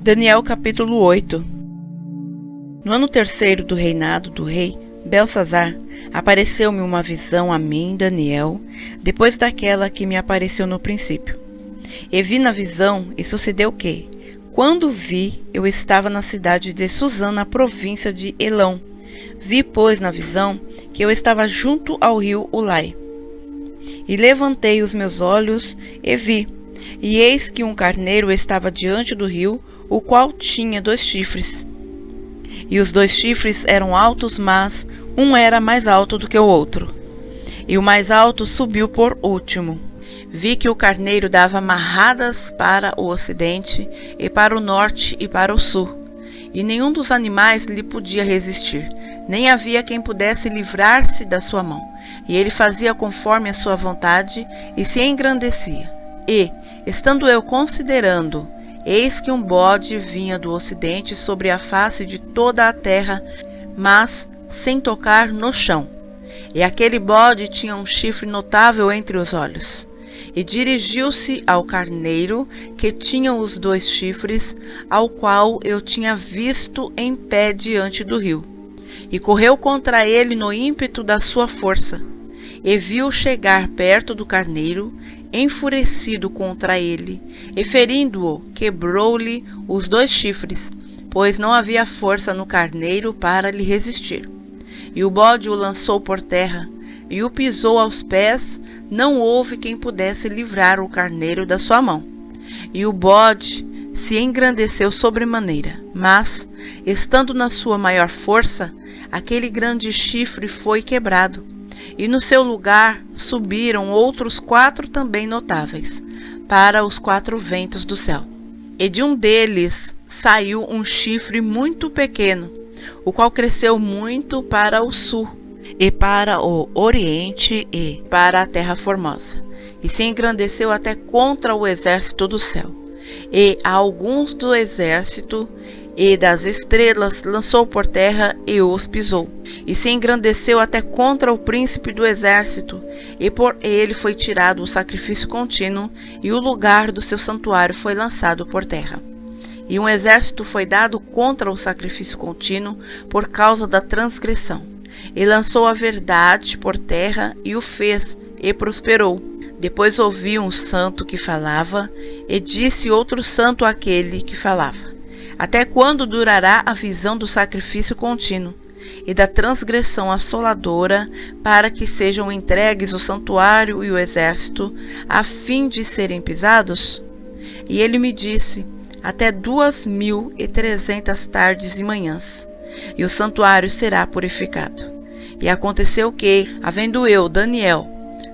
Daniel capítulo 8. No ano terceiro do reinado do rei Belsazar, apareceu-me uma visão a mim, Daniel, depois daquela que me apareceu no princípio. E vi na visão, e sucedeu que, quando vi, eu estava na cidade de Susã, na província de Elão. Vi, pois, na visão, que eu estava junto ao rio Ulai. E levantei os meus olhos e vi, e eis que um carneiro estava diante do rio, o qual tinha 2 chifres. E os 2 chifres eram altos, mas um era mais alto do que o outro. E o mais alto subiu por último. Vi que o carneiro dava marradas para o ocidente, e para o norte e para o sul. E nenhum dos animais lhe podia resistir, nem havia quem pudesse livrar-se da sua mão. E ele fazia conforme a sua vontade, e se engrandecia. E, estando eu considerando, eis que um bode vinha do ocidente sobre a face de toda a terra, mas sem tocar no chão. E aquele bode tinha um chifre notável entre os olhos. E dirigiu-se ao carneiro, que tinha os 2 chifres, ao qual eu tinha visto em pé diante do rio. E correu contra ele no ímpeto da sua força. E viu chegar perto do carneiro, enfurecido contra ele, e ferindo-o, quebrou-lhe os 2 chifres, pois não havia força no carneiro para lhe resistir. E o bode o lançou por terra, e o pisou aos pés, não houve quem pudesse livrar o carneiro da sua mão. E o bode se engrandeceu sobremaneira, mas, estando na sua maior força, aquele grande chifre foi quebrado. E no seu lugar subiram outros 4 também notáveis, para os 4 ventos do céu. E de um deles saiu um chifre muito pequeno, o qual cresceu muito para o sul, e para o oriente, e para a terra formosa, e se engrandeceu até contra o exército do céu. E a alguns do exército e das estrelas lançou por terra e os pisou, e se engrandeceu até contra o príncipe do exército, e por ele foi tirado o sacrifício contínuo, e o lugar do seu santuário foi lançado por terra. E um exército foi dado contra o sacrifício contínuo por causa da transgressão, e lançou a verdade por terra, e o fez, e prosperou. Depois ouvi um santo que falava, e disse outro santo àquele que falava: até quando durará a visão do sacrifício contínuo e da transgressão assoladora, para que sejam entregues o santuário e o exército, a fim de serem pisados? E ele me disse: até 2.300 tardes e manhãs, e o santuário será purificado. E aconteceu que, havendo eu, Daniel,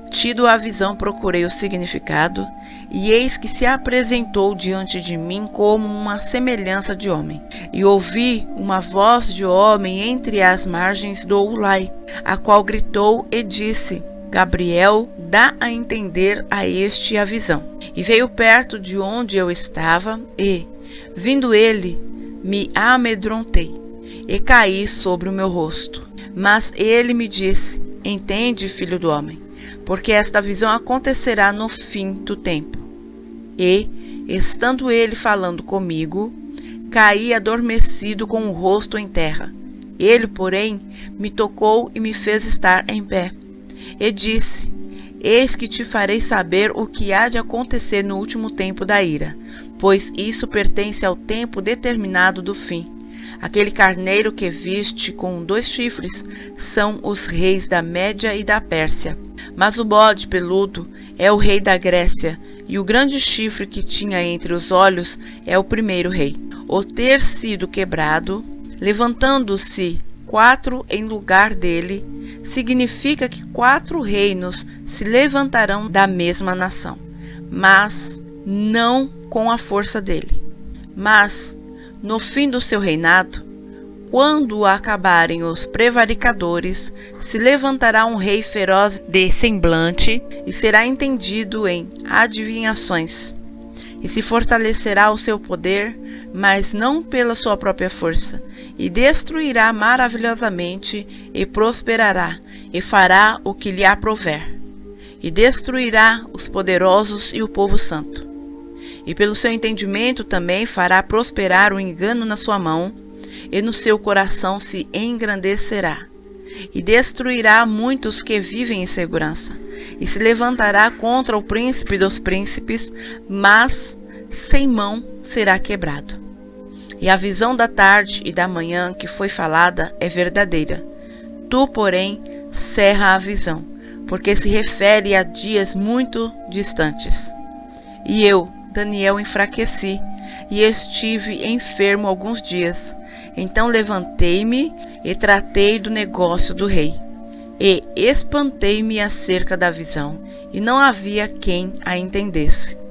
tido a visão, procurei o significado, e eis que se apresentou diante de mim como uma semelhança de homem. E ouvi uma voz de homem entre as margens do Ulai, a qual gritou e disse: Gabriel, dá a entender a este a visão. E veio perto de onde eu estava, e, vindo ele, me amedrontei, e caí sobre o meu rosto. Mas ele me disse: entende, filho do homem, porque esta visão acontecerá no fim do tempo. E, estando ele falando comigo, caí adormecido com o rosto em terra. Ele, porém, me tocou e me fez estar em pé. E disse: eis que te farei saber o que há de acontecer no último tempo da ira, pois isso pertence ao tempo determinado do fim. Aquele carneiro que viste com 2 chifres são os reis da Média e da Pérsia. Mas o bode peludo é o rei da Grécia, e o grande chifre que tinha entre os olhos é o primeiro rei. O ter sido quebrado, levantando-se 4 em lugar dele, significa que 4 reinos se levantarão da mesma nação, mas não com a força dele. Mas, no fim do seu reinado, quando acabarem os prevaricadores, se levantará um rei feroz de semblante, e será entendido em adivinhações, e se fortalecerá o seu poder, mas não pela sua própria força, e destruirá maravilhosamente, e prosperará, e fará o que lhe aprouver, e destruirá os poderosos e o povo santo. e pelo seu entendimento também fará prosperar o engano na sua mão, e no seu coração se engrandecerá, e destruirá muitos que vivem em segurança, e se levantará contra o príncipe dos príncipes, mas sem mão será quebrado. E a visão da tarde e da manhã que foi falada é verdadeira. Tu, porém, cerra a visão, porque se refere a dias muito distantes. E eu, Daniel, enfraqueci e estive enfermo alguns dias. Então levantei-me e tratei do negócio do rei, e espantei-me acerca da visão, e não havia quem a entendesse.